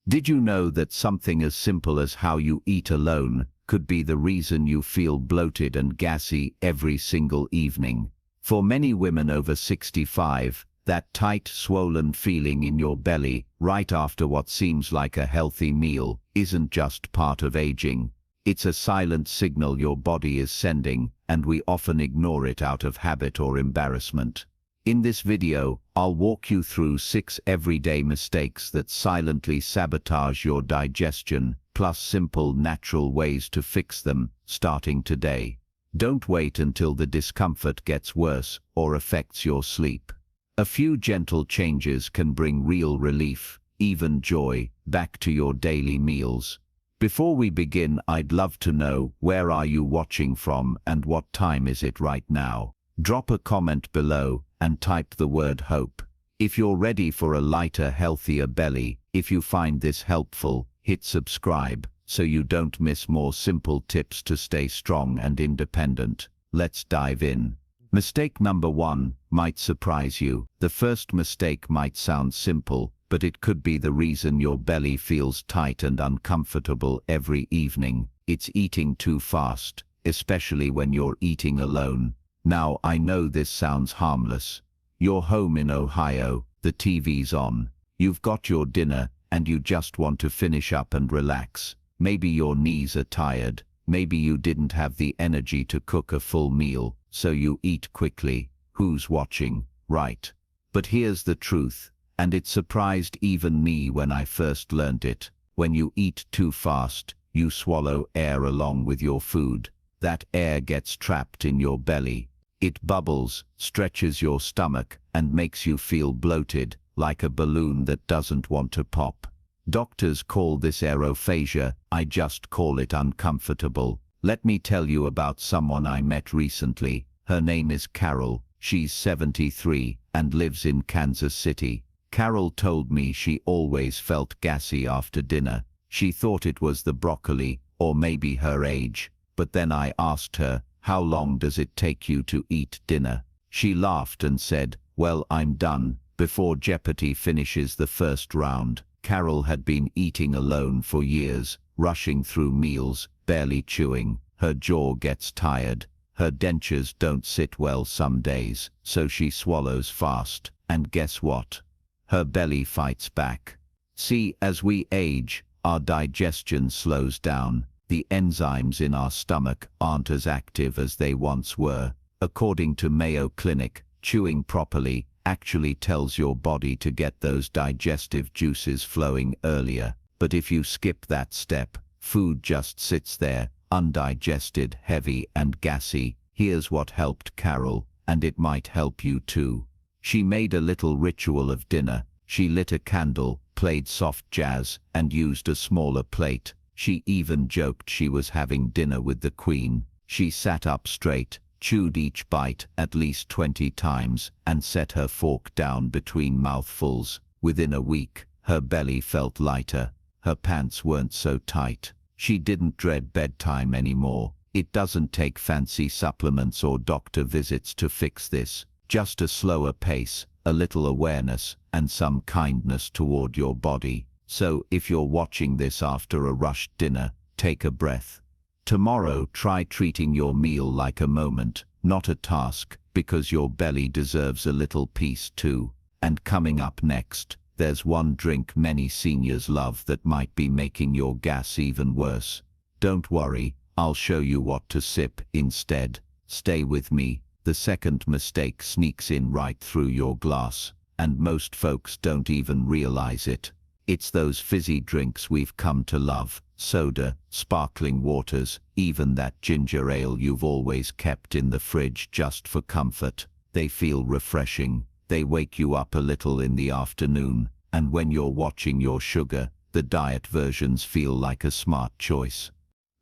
Did you know that something as simple as how you eat alone could be the reason you feel bloated and gassy every single evening? For many women over 65, that tight, swollen feeling in your belly right after what seems like a healthy meal isn't just part of aging. It's a silent signal your body is sending, and we often ignore it out of habit or embarrassment. In this video, I'll walk you through 6 everyday mistakes that silently sabotage your digestion, plus simple, natural ways to fix them, starting today. Don't wait until the discomfort gets worse or affects your sleep. A few gentle changes can bring real relief, even joy, back to your daily meals. Before we begin, I'd love to know, where are you watching from and what time is it right now? Drop a comment below and type the word hope. If you're ready for a lighter, healthier belly, if you find this helpful, hit subscribe so you don't miss more simple tips to stay strong and independent. Let's dive in. Mistake number 1 might surprise you. The first mistake might sound simple, but it could be the reason your belly feels tight and uncomfortable every evening. It's eating too fast, especially when you're eating alone. Now, I know this sounds harmless. You're home in Ohio, the TV's on. You've got your dinner, and you just want to finish up and relax. Maybe your knees are tired. Maybe you didn't have the energy to cook a full meal, so you eat quickly. Who's watching, right? But here's the truth, and it surprised even me when I first learned it. When you eat too fast, you swallow air along with your food. That air gets trapped in your belly. It bubbles, stretches your stomach, and makes you feel bloated, like a balloon that doesn't want to pop. Doctors call this aerophagia. I just call it uncomfortable. Let me tell you about someone I met recently. Her name is Carol. She's 73 and lives in Kansas City. Carol told me she always felt gassy after dinner. She thought it was the broccoli, or maybe her age. But then I asked her, "How long does it take you to eat dinner?" She laughed and said, "Well, I'm done before Jeopardy finishes the first round." Carol had been eating alone for years, rushing through meals, barely chewing. Her jaw gets tired. Her dentures don't sit well some days, so she swallows fast. And guess what? Her belly fights back. See, as we age, our digestion slows down. The enzymes in our stomach aren't as active as they once were. According to Mayo Clinic, chewing properly actually tells your body to get those digestive juices flowing earlier. But if you skip that step, food just sits there, undigested, heavy and gassy. Here's what helped Carol, and it might help you too. She made a little ritual of dinner. She lit a candle, played soft jazz, and used a smaller plate. She even joked she was having dinner with the Queen. She sat up straight, chewed each bite at least 20 times, and set her fork down between mouthfuls. Within a week, her belly felt lighter. Her pants weren't so tight. She didn't dread bedtime anymore. It doesn't take fancy supplements or doctor visits to fix this. Just a slower pace, a little awareness, and some kindness toward your body. So, if you're watching this after a rushed dinner, take a breath. Tomorrow, try treating your meal like a moment, not a task, because your belly deserves a little peace too. And coming up next, there's one drink many seniors love that might be making your gas even worse. Don't worry, I'll show you what to sip instead. Stay with me. The second mistake sneaks in right through your glass, and most folks don't even realize it. It's those fizzy drinks we've come to love. Soda, sparkling waters, even that ginger ale you've always kept in the fridge just for comfort. They feel refreshing. They wake you up a little in the afternoon, and when you're watching your sugar, the diet versions feel like a smart choice.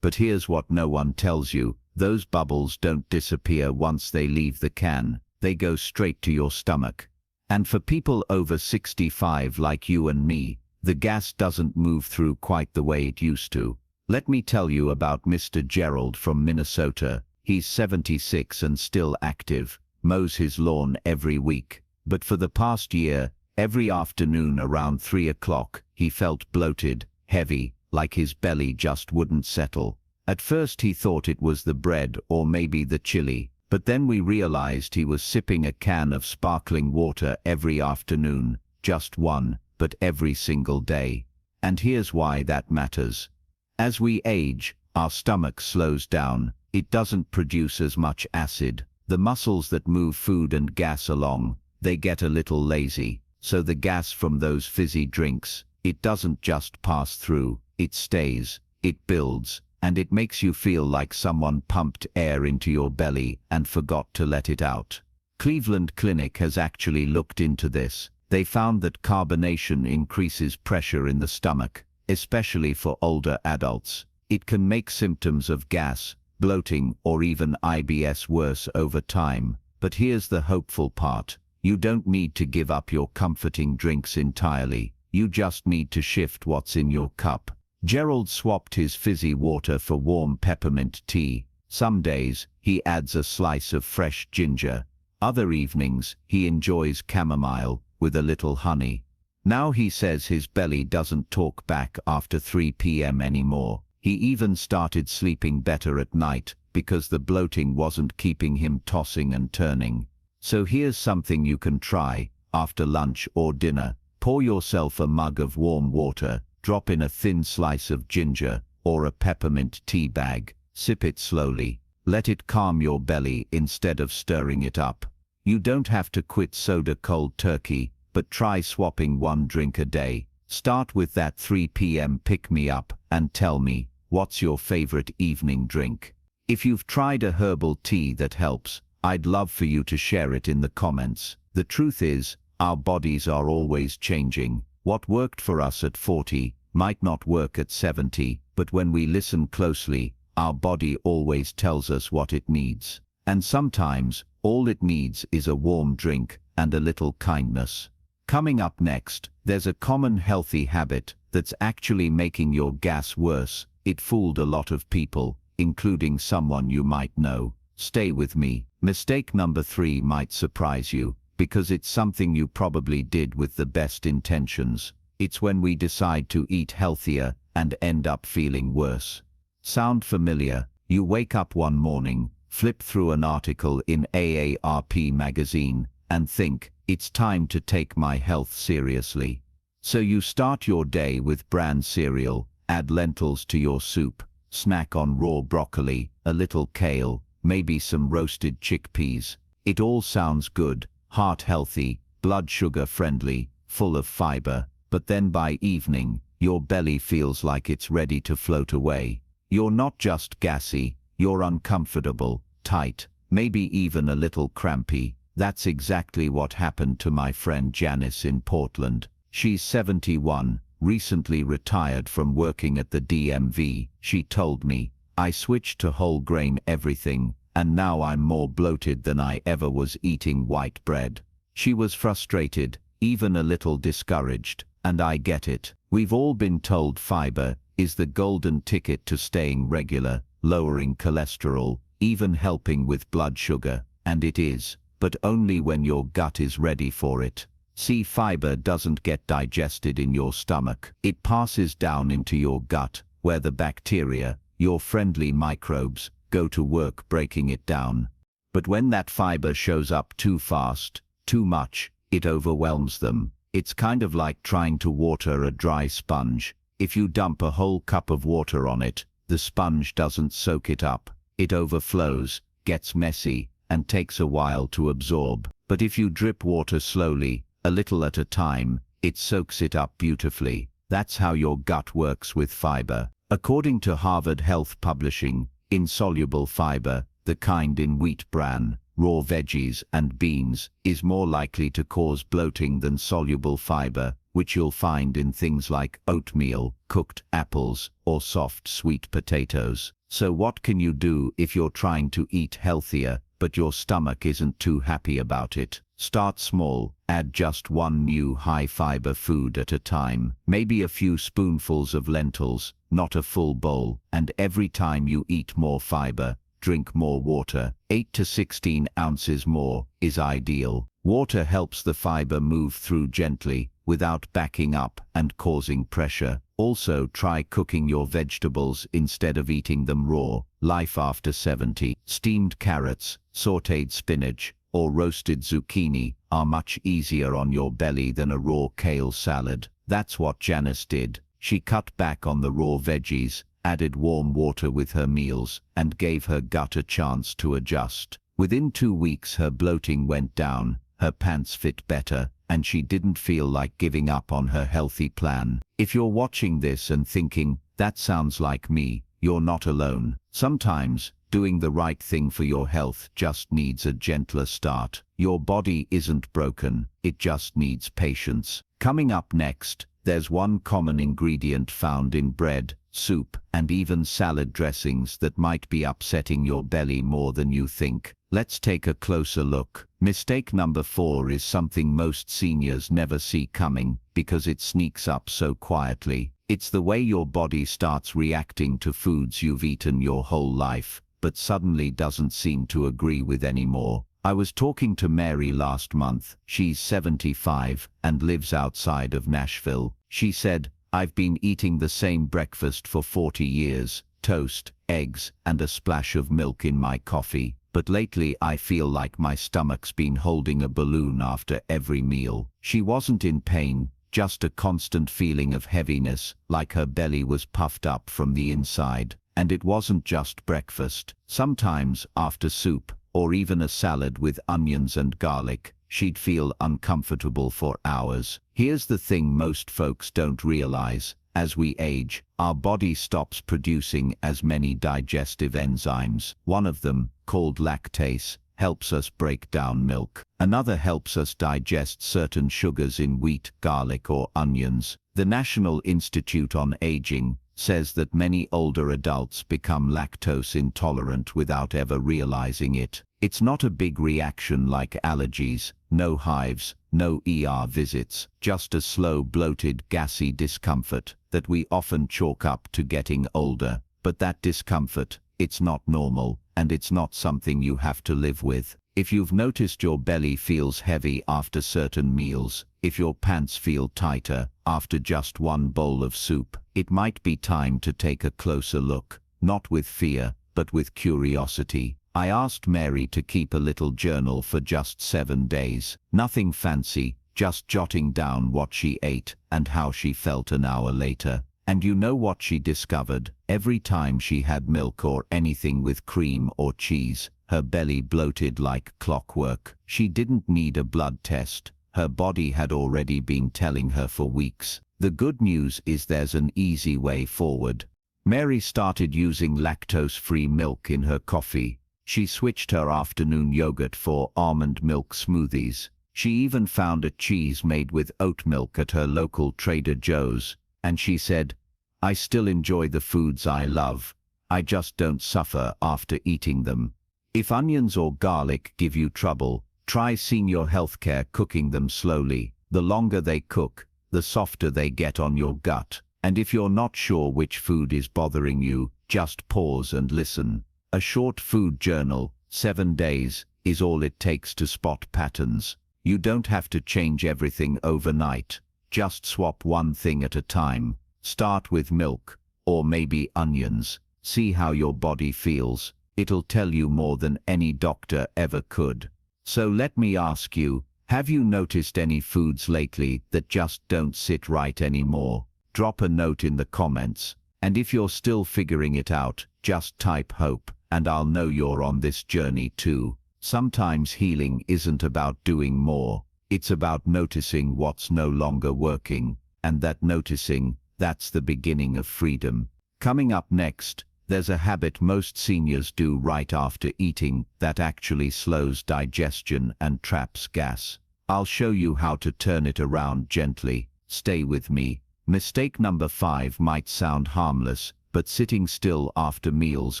But here's what no one tells you. Those bubbles don't disappear once they leave the can. They go straight to your stomach. And for people over 65 like you and me, the gas doesn't move through quite the way it used to. Let me tell you about Mr. Gerald from Minnesota. He's 76 and still active, mows his lawn every week. But for the past year, Every afternoon around 3 o'clock, he felt bloated, heavy, like his belly just wouldn't settle. At first he thought it was the bread or maybe the chili, but then we realized he was sipping a can of sparkling water every afternoon, just one, but every single day. And here's why that matters. As we age, our stomach slows down. It doesn't produce as much acid. The muscles that move food and gas along, they get a little lazy. So the gas from those fizzy drinks, it doesn't just pass through, it stays, it builds, and it makes you feel like someone pumped air into your belly and forgot to let it out. Cleveland Clinic has actually looked into this. They found that carbonation increases pressure in the stomach, especially for older adults. It can make symptoms of gas, bloating, or even IBS worse over time. But here's the hopeful part. You don't need to give up your comforting drinks entirely. You just need to shift what's in your cup. Gerald swapped his fizzy water for warm peppermint tea. Some days, he adds a slice of fresh ginger. Other evenings, he enjoys chamomile with a little honey. Now he says his belly doesn't talk back after 3 p.m. anymore. He even started sleeping better at night because the bloating wasn't keeping him tossing and turning. So here's something you can try. After lunch or dinner, pour yourself a mug of warm water, drop in a thin slice of ginger or a peppermint tea bag, sip it slowly. Let it calm your belly instead of stirring it up. You don't have to quit soda cold turkey, but try swapping one drink a day. Start with that 3 p.m. pick-me-up and tell me, what's your favorite evening drink? If you've tried a herbal tea that helps, I'd love for you to share it in the comments. The truth is, our bodies are always changing. What worked for us at 40 might not work at 70, but when we listen closely, our body always tells us what it needs. And sometimes, all it needs is a warm drink and a little kindness. Coming up next, there's a common healthy habit that's actually making your gas worse. It fooled a lot of people, including someone you might know. Stay with me. Mistake number 3 might surprise you, because it's something you probably did with the best intentions. It's when we decide to eat healthier and end up feeling worse. Sound familiar? You wake up one morning, flip through an article in AARP magazine, and think, it's time to take my health seriously. So you start your day with bran cereal, add lentils to your soup, snack on raw broccoli, a little kale, maybe some roasted chickpeas. It all sounds good, heart healthy, blood sugar friendly, full of fiber, but then by evening, your belly feels like it's ready to float away. You're not just gassy, you're uncomfortable, tight, maybe even a little crampy. That's exactly what happened to my friend Janice in Portland. She's 71, recently retired from working at the DMV. She told me, I switched to whole grain everything, and now I'm more bloated than I ever was eating white bread. She was frustrated, even a little discouraged, and I get it. We've all been told fiber is the golden ticket to staying regular, lowering cholesterol, even helping with blood sugar, and it is, but only when your gut is ready for it. See, fiber doesn't get digested in your stomach. It passes down into your gut, where the bacteria, your friendly microbes, go to work breaking it down. But when that fiber shows up too fast, too much, it overwhelms them. It's kind of like trying to water a dry sponge. If you dump a whole cup of water on it, the sponge doesn't soak it up. It overflows, gets messy, and takes a while to absorb. But if you drip water slowly, a little at a time, it soaks it up beautifully. That's how your gut works with fiber. According to Harvard Health Publishing, insoluble fiber, the kind in wheat bran, raw veggies and beans, is more likely to cause bloating than soluble fiber, which you'll find in things like oatmeal, cooked apples, or soft sweet potatoes. So what can you do if you're trying to eat healthier, but your stomach isn't too happy about it? Start small, add just one new high-fiber food at a time, maybe a few spoonfuls of lentils, not a full bowl, and every time you eat more fiber, drink more water. 8 to 16 ounces more is ideal. Water helps the fiber move through gently, without backing up and causing pressure. Also, try cooking your vegetables instead of eating them raw. Life after 70. Steamed carrots, sautéed spinach, or roasted zucchini are much easier on your belly than a raw kale salad. That's what Janice did. She cut back on the raw veggies, added warm water with her meals, and gave her gut a chance to adjust. Within 2 weeks her bloating went down, her pants fit better, and she didn't feel like giving up on her healthy plan. If you're watching this and thinking, that sounds like me, you're not alone. Sometimes, doing the right thing for your health just needs a gentler start. Your body isn't broken, it just needs patience. Coming up next, there's one common ingredient found in bread, soup, and even salad dressings that might be upsetting your belly more than you think. Let's take a closer look. Mistake number 4 is something most seniors never see coming because it sneaks up so quietly. It's the way your body starts reacting to foods you've eaten your whole life, but suddenly doesn't seem to agree with anymore. I was talking to Mary last month. She's 75 and lives outside of Nashville. She said, "I've been eating the same breakfast for 40 years, toast, eggs, and a splash of milk in my coffee. But lately I feel like my stomach's been holding a balloon after every meal." She wasn't in pain, just a constant feeling of heaviness, like her belly was puffed up from the inside. And it wasn't just breakfast. Sometimes, after soup, or even a salad with onions and garlic, she'd feel uncomfortable for hours. Here's the thing most folks don't realize. As we age, our body stops producing as many digestive enzymes. One of them, called lactase, helps us break down milk. Another helps us digest certain sugars in wheat, garlic, or onions. The National Institute on Aging says that many older adults become lactose intolerant without ever realizing it. It's not a big reaction like allergies, no hives, no ER visits, just a slow, bloated, gassy discomfort that we often chalk up to getting older. But that discomfort, it's not normal, and it's not something you have to live with. If you've noticed your belly feels heavy after certain meals, if your pants feel tighter after just one bowl of soup, it might be time to take a closer look, not with fear, but with curiosity. I asked Mary to keep a little journal for just 7 days. Nothing fancy, just jotting down what she ate and how she felt an hour later. And you know what she discovered? Every time she had milk or anything with cream or cheese, her belly bloated like clockwork. She didn't need a blood test. Her body had already been telling her for weeks. The good news is there's an easy way forward. Mary started using lactose-free milk in her coffee. She switched her afternoon yogurt for almond milk smoothies. She even found a cheese made with oat milk at her local Trader Joe's. And she said, "I still enjoy the foods I love. I just don't suffer after eating them." If onions or garlic give you trouble, try Senior Healthcare cooking them slowly. The longer they cook, the softer they get on your gut. And if you're not sure which food is bothering you, just pause and listen. A short food journal, 7 days, is all it takes to spot patterns. You don't have to change everything overnight. Just swap one thing at a time. Start with milk, or maybe onions. See how your body feels. It'll tell you more than any doctor ever could. So let me ask you, have you noticed any foods lately that just don't sit right anymore? Drop a note in the comments. And if you're still figuring it out, just type hope, and I'll know you're on this journey too. Sometimes healing isn't about doing more. It's about noticing what's no longer working. And that noticing, that's the beginning of freedom. Coming up next, there's a habit most seniors do right after eating that actually slows digestion and traps gas. I'll show you how to turn it around gently. Stay with me. Mistake number 5 might sound harmless, but sitting still after meals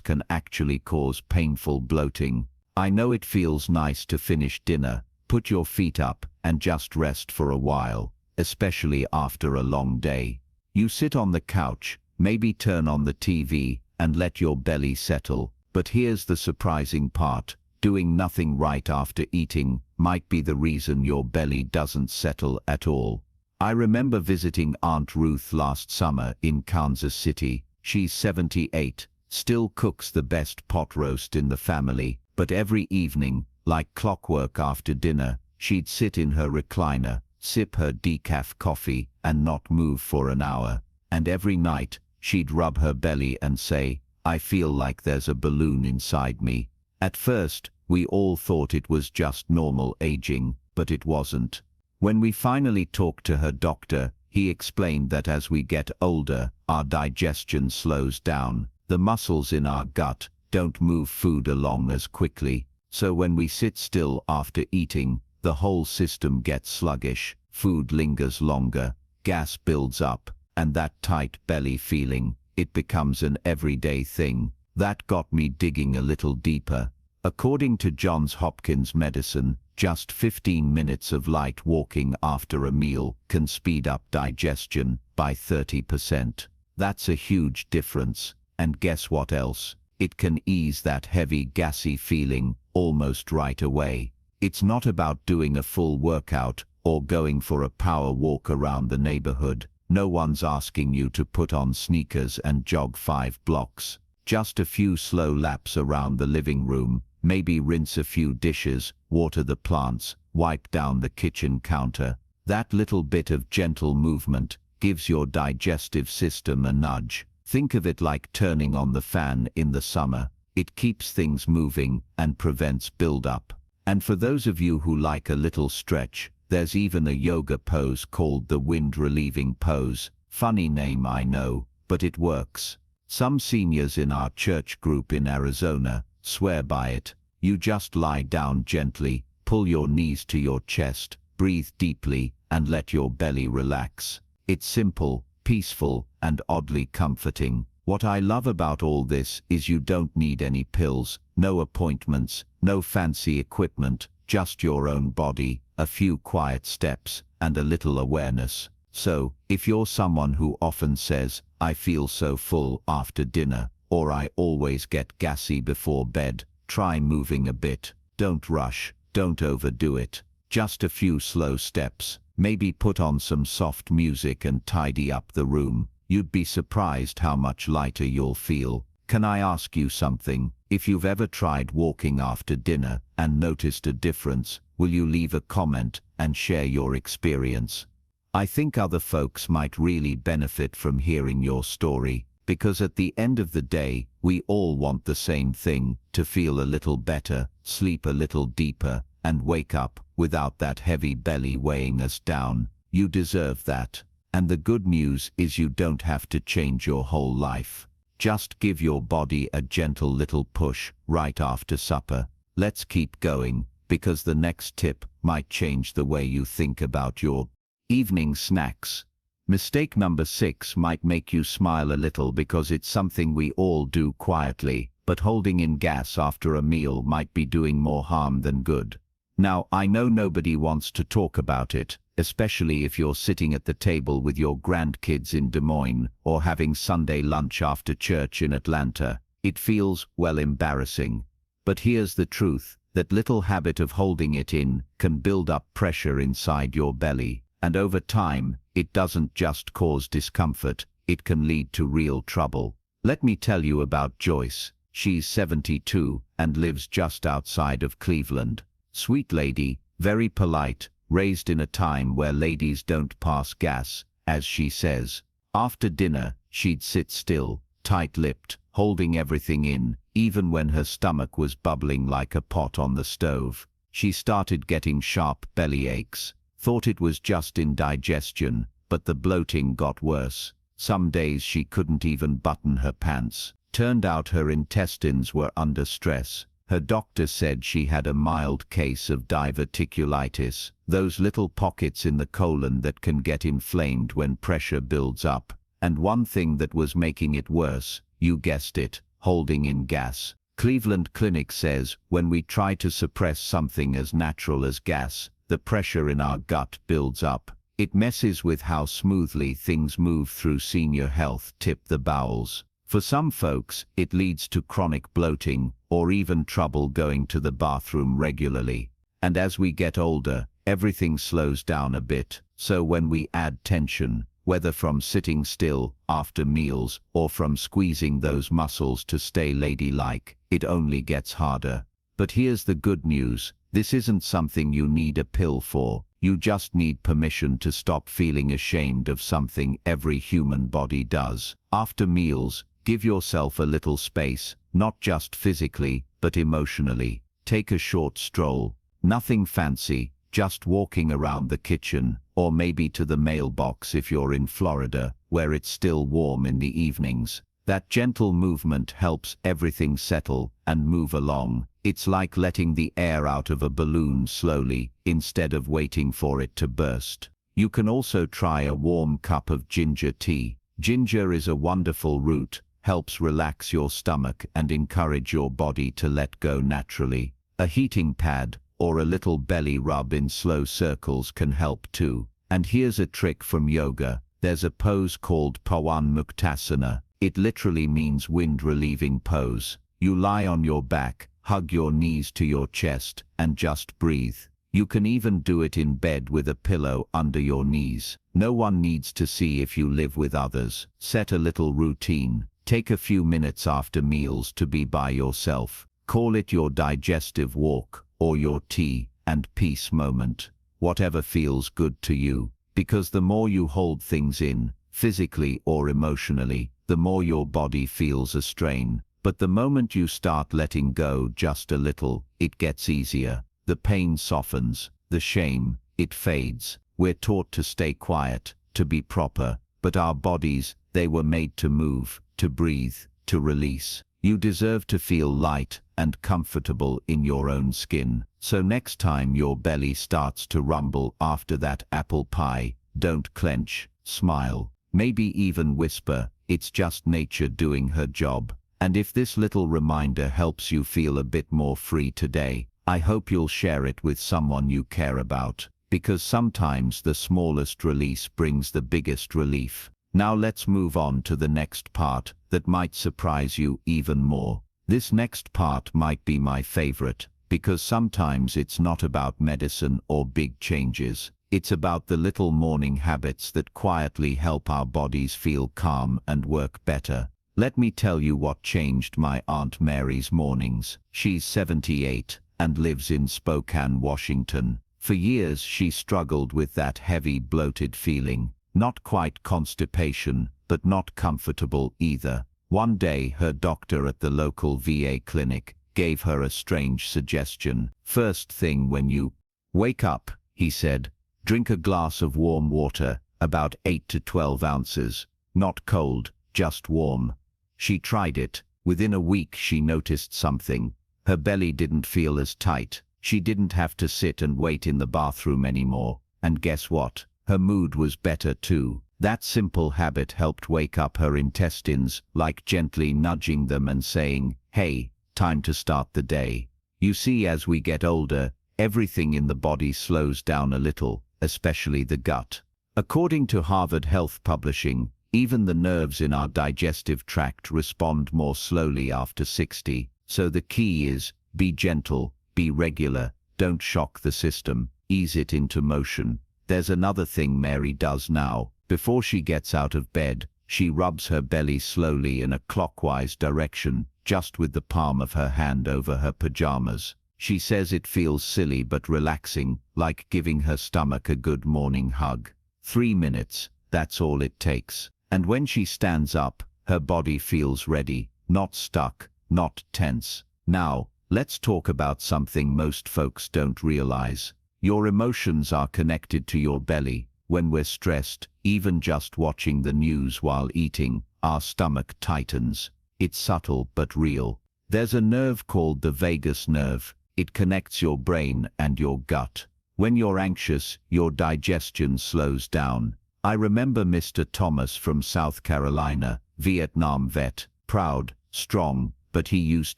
can actually cause painful bloating. I know it feels nice to finish dinner, put your feet up, and just rest for a while, especially after a long day. You sit on the couch, maybe turn on the TV, and let your belly settle. But here's the surprising part. Doing nothing right after eating might be the reason your belly doesn't settle at all. I remember visiting Aunt Ruth last summer in Kansas City. She's 78, still cooks the best pot roast in the family, but every evening, like clockwork after dinner, she'd sit in her recliner, sip her decaf coffee, and not move for an hour. And every night, she'd rub her belly and say, "I feel like there's a balloon inside me." At first, we all thought it was just normal aging, but it wasn't. When we finally talked to her doctor, he explained that as we get older, our digestion slows down. The muscles in our gut don't move food along as quickly, so when we sit still after eating, the whole system gets sluggish, food lingers longer, gas builds up, and that tight belly feeling, it becomes an everyday thing. That got me digging a little deeper. According to Johns Hopkins Medicine, just 15 minutes of light walking after a meal can speed up digestion by 30%. That's a huge difference. And guess what else? It can ease that heavy, gassy feeling almost right away. It's not about doing a full workout or going for a power walk around the neighborhood. No one's asking you to put on sneakers and jog 5 blocks. Just a few slow laps around the living room, maybe rinse a few dishes, water the plants, wipe down the kitchen counter. That little bit of gentle movement gives your digestive system a nudge. Think of it like turning on the fan in the summer. It keeps things moving and prevents buildup. And for those of you who like a little stretch, there's even a yoga pose called the wind-relieving pose. Funny name, I know, but it works. Some seniors in our church group in Arizona swear by it. You just lie down gently, pull your knees to your chest, breathe deeply, and let your belly relax. It's simple, peaceful, and oddly comforting. What I love about all this is you don't need any pills, no appointments, no fancy equipment, just your own body, a few quiet steps, and a little awareness. So, if you're someone who often says, "I feel so full after dinner," or "I always get gassy before bed," try moving a bit. Don't rush, don't overdo it. Just a few slow steps. Maybe put on some soft music and tidy up the room. You'd be surprised how much lighter you'll feel. Can I ask you something? If you've ever tried walking after dinner and noticed a difference, will you leave a comment and share your experience? I think other folks might really benefit from hearing your story, because at the end of the day, we all want the same thing: to feel a little better, sleep a little deeper, and wake up without that heavy belly weighing us down. You deserve that. And the good news is you don't have to change your whole life. Just give your body a gentle little push right after supper. Let's keep going, because the next tip might change the way you think about your evening snacks. Mistake number 6 might make you smile a little because it's something we all do quietly, but holding in gas after a meal might be doing more harm than good. Now, I know nobody wants to talk about it, especially if you're sitting at the table with your grandkids in Des Moines or having Sunday lunch after church in Atlanta. It feels, well, embarrassing. But here's the truth: that little habit of holding it in can build up pressure inside your belly, and over time, it doesn't just cause discomfort, it can lead to real trouble. Let me tell you about Joyce. She's 72 and lives just outside of Cleveland. Sweet lady, very polite, raised in a time where ladies don't pass gas, as she says. After dinner, she'd sit still, tight-lipped, holding everything in, even when her stomach was bubbling like a pot on the stove. She started getting sharp belly aches. Thought it was just indigestion, but the bloating got worse. Some days she couldn't even button her pants. Turned out her intestines were under stress. Her doctor said she had a mild case of diverticulitis, those little pockets in the colon that can get inflamed when pressure builds up. And one thing that was making it worse, you guessed it, holding in gas. Cleveland Clinic says when we try to suppress something as natural as gas, the pressure in our gut builds up. It messes with how smoothly things move through senior health. Tip: the bowels. For some folks, it leads to chronic bloating or even trouble going to the bathroom regularly. And as we get older, everything slows down a bit. So when we add tension, whether from sitting still after meals or from squeezing those muscles to stay ladylike, it only gets harder. But here's the good news. This isn't something you need a pill for. You just need permission to stop feeling ashamed of something every human body does. After meals, give yourself a little space, not just physically, but emotionally. Take a short stroll. Nothing fancy, just walking around the kitchen, or maybe to the mailbox if you're in Florida, where it's still warm in the evenings. That gentle movement helps everything settle and move along. It's like letting the air out of a balloon slowly, instead of waiting for it to burst. You can also try a warm cup of ginger tea. Ginger is a wonderful root, helps relax your stomach and encourage your body to let go naturally. A heating pad or a little belly rub in slow circles can help too. And here's a trick from yoga. There's a pose called Pawan Muktasana. It literally means wind-relieving pose. You lie on your back, hug your knees to your chest, and just breathe. You can even do it in bed with a pillow under your knees. No one needs to see if you live with others. Set a little routine. Take a few minutes after meals to be by yourself. Call it your digestive walk, or your tea and peace moment. Whatever feels good to you. Because the more you hold things in, physically or emotionally, the more your body feels a strain. But the moment you start letting go just a little, it gets easier. The pain softens, the shame, it fades. We're taught to stay quiet, to be proper, but our bodies, they were made to move, to breathe, to release. You deserve to feel light and comfortable in your own skin. So next time your belly starts to rumble after that apple pie, don't clench, smile, maybe even whisper, it's just nature doing her job. And if this little reminder helps you feel a bit more free today, I hope you'll share it with someone you care about, because sometimes the smallest release brings the biggest relief. Now let's move on to the next part that might surprise you even more. This next part might be my favorite, because sometimes it's not about medicine or big changes. It's about the little morning habits that quietly help our bodies feel calm and work better. Let me tell you what changed my Aunt Mary's mornings. She's 78 and lives in Spokane, Washington. For years she struggled with that heavy bloated feeling. Not quite constipation, but not comfortable either. One day her doctor at the local VA clinic gave her a strange suggestion. First thing when you wake up, he said, drink a glass of warm water, about 8 to 12 ounces. Not cold, just warm. She tried it. Within a week she noticed something. Her belly didn't feel as tight. She didn't have to sit and wait in the bathroom anymore. And guess what? Her mood was better too. That simple habit helped wake up her intestines, like gently nudging them and saying, hey, time to start the day. You see, as we get older, everything in the body slows down a little, especially the gut. According to Harvard Health Publishing, even the nerves in our digestive tract respond more slowly after 60. So the key is, be gentle, be regular, don't shock the system, ease it into motion. There's another thing Mary does now. Before she gets out of bed, she rubs her belly slowly in a clockwise direction, just with the palm of her hand over her pajamas. She says it feels silly but relaxing, like giving her stomach a good morning hug. 3 minutes, that's all it takes. And when she stands up, her body feels ready, not stuck, not tense. Now, let's talk about something most folks don't realize. Your emotions are connected to your belly. When we're stressed, even just watching the news while eating, our stomach tightens. It's subtle but real. There's a nerve called the vagus nerve. It connects your brain and your gut. When you're anxious, your digestion slows down. I remember Mr. Thomas from South Carolina, Vietnam vet, proud, strong, but he used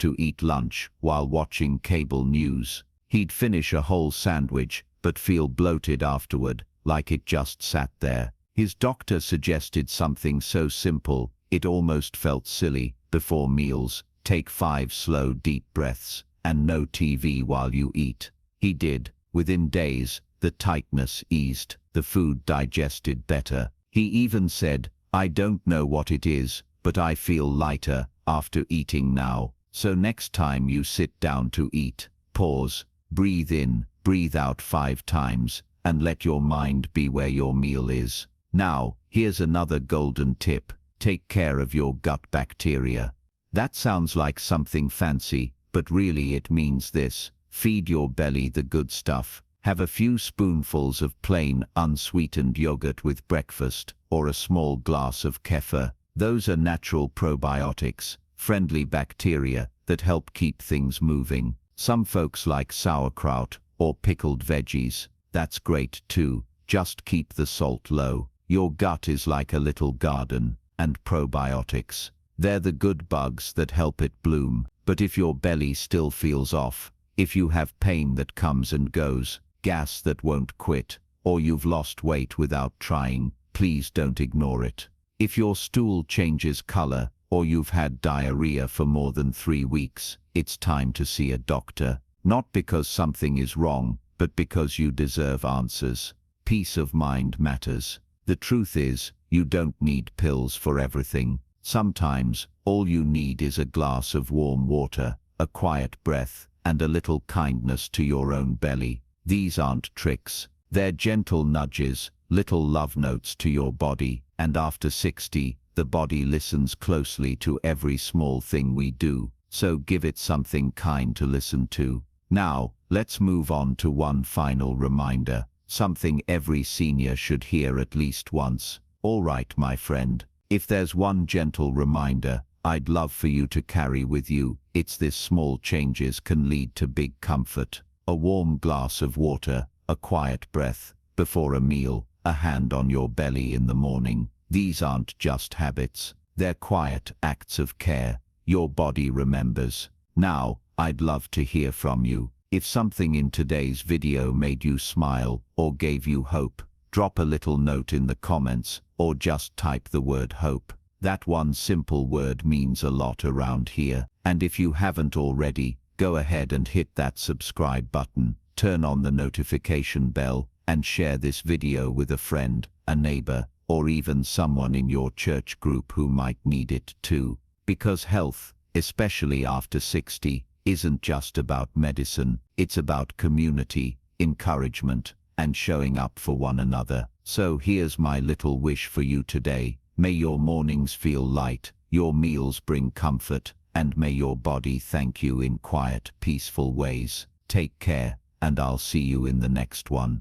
to eat lunch while watching cable news. He'd finish a whole sandwich, but feel bloated afterward, like it just sat there. His doctor suggested something so simple, It almost felt silly. Before meals, take 5 slow deep breaths, and no TV while you eat. He did. Within days, the tightness eased, the food digested better. He even said, "I don't know what it is, but I feel lighter after eating now." So next time you sit down to eat, pause, breathe in, breathe out 5 times, and let your mind be where your meal is. Now, here's another golden tip. Take care of your gut bacteria. That sounds like something fancy, but really it means this. Feed your belly the good stuff. Have a few spoonfuls of plain, unsweetened yogurt with breakfast, or a small glass of kefir. Those are natural probiotics, friendly bacteria that help keep things moving. Some folks like sauerkraut or pickled veggies. That's great too. Just keep the salt low. Your gut is like a little garden, and probiotics, they're the good bugs that help it bloom. But if your belly still feels off, if you have pain that comes and goes, gas that won't quit, or you've lost weight without trying, please don't ignore it. If your stool changes color, or you've had diarrhea for more than 3 weeks, it's time to see a doctor. Not because something is wrong, but because you deserve answers. Peace of mind matters. The truth is, you don't need pills for everything. Sometimes, all you need is a glass of warm water, a quiet breath, and a little kindness to your own belly. These aren't tricks. They're gentle nudges, little love notes to your body. And after 60, the body listens closely to every small thing we do. So give it something kind to listen to. Now, let's move on to one final reminder. Something every senior should hear at least once. All right, my friend. If there's one gentle reminder I'd love for you to carry with you, it's this: small changes can lead to big comfort. A warm glass of water, a quiet breath before a meal, a hand on your belly in the morning. These aren't just habits. They're quiet acts of care. Your body remembers. Now, I'd love to hear from you. If something in today's video made you smile or gave you hope, drop a little note in the comments, or just type the word hope. That one simple word means a lot around here. And if you haven't already, go ahead and hit that subscribe button, turn on the notification bell, and share this video with a friend, a neighbor, or even someone in your church group who might need it too. Because health, especially after 60, isn't just about medicine. It's about community, encouragement, and showing up for one another. So here's my little wish for you today. May your mornings feel light, your meals bring comfort, and may your body thank you in quiet, peaceful ways. Take care, and I'll see you in the next one.